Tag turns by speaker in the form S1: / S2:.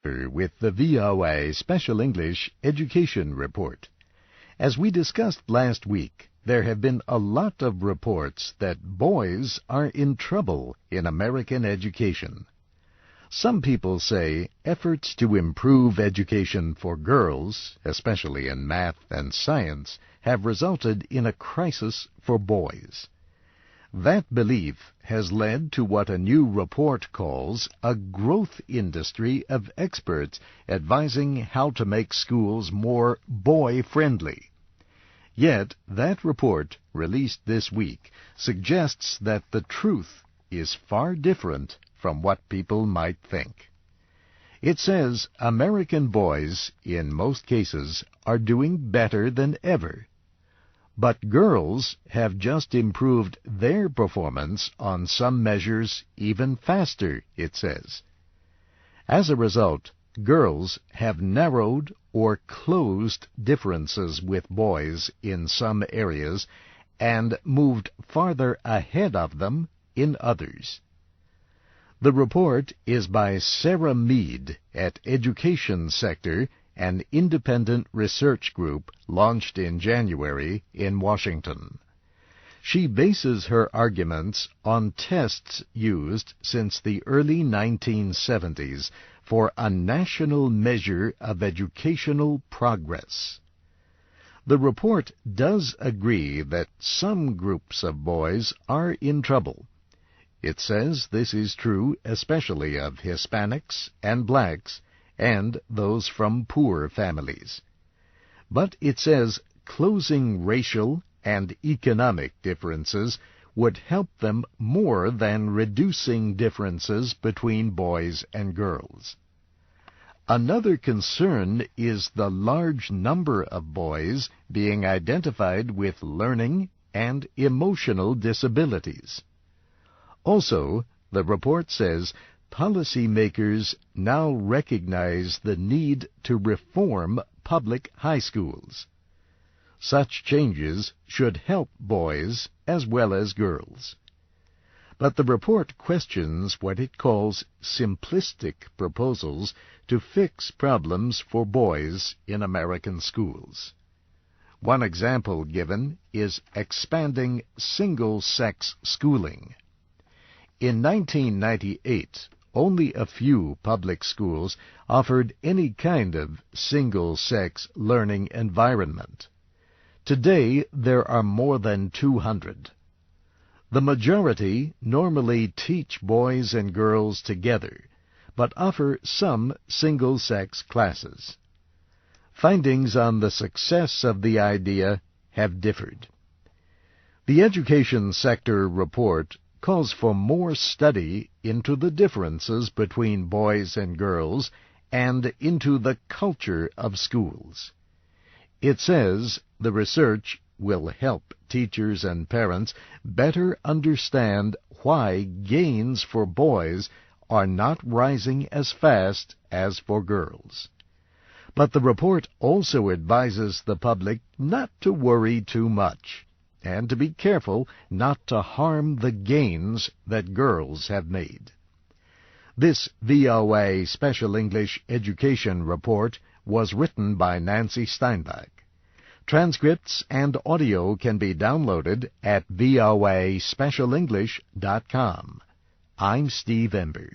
S1: with the VOA Special English Education Report. As we discussed last week, there have been a lot of reports that boys are in trouble in American education. Some people say efforts to improve education for girls, especially in math and science, have resulted in a crisis for boys. That belief has led to what a new report calls a growth industry of experts advising how to make schools more boy-friendly. Yet, that report, released this week, suggests that the truth is far different from what people might think. It says American boys, in most cases, are doing better than ever. But girls have just improved their performance on some measures even faster, it says. As a result, girls have narrowed or closed differences with boys in some areas and moved farther ahead of them in others. The report is by Sarah Mead at Education Sector, an independent research group launched in January in Washington. She bases her arguments on tests used since the early 1970s for a national measure of educational progress. The report does agree that some groups of boys are in trouble. It says this is true especially of Hispanics and blacks, and those from poor families. But it says closing racial and economic differences would help them more than reducing differences between boys and girls. Another concern is the large number of boys being identified with learning and emotional disabilities. Also, the report says policymakers now recognize the need to reform public high schools. Such changes should help boys as well as girls. But the report questions what it calls simplistic proposals to fix problems for boys in American schools. One example given is expanding single-sex schooling. In 1998, only a few public schools offered any kind of single-sex learning environment. Today, there are more than 200. The majority normally teach boys and girls together, but offer some single-sex classes. Findings on the success of the idea have differed. The Education Sector report calls for more study into the differences between boys and girls and into the culture of schools. It says the research will help teachers and parents better understand why gains for boys are not rising as fast as for girls. But the report also advises the public not to worry too much, and to be careful not to harm the gains that girls have made. This VOA Special English Education Report was written by Nancy Steinbach. Transcripts and audio can be downloaded at voaspecialenglish.com. I'm Steve Ember.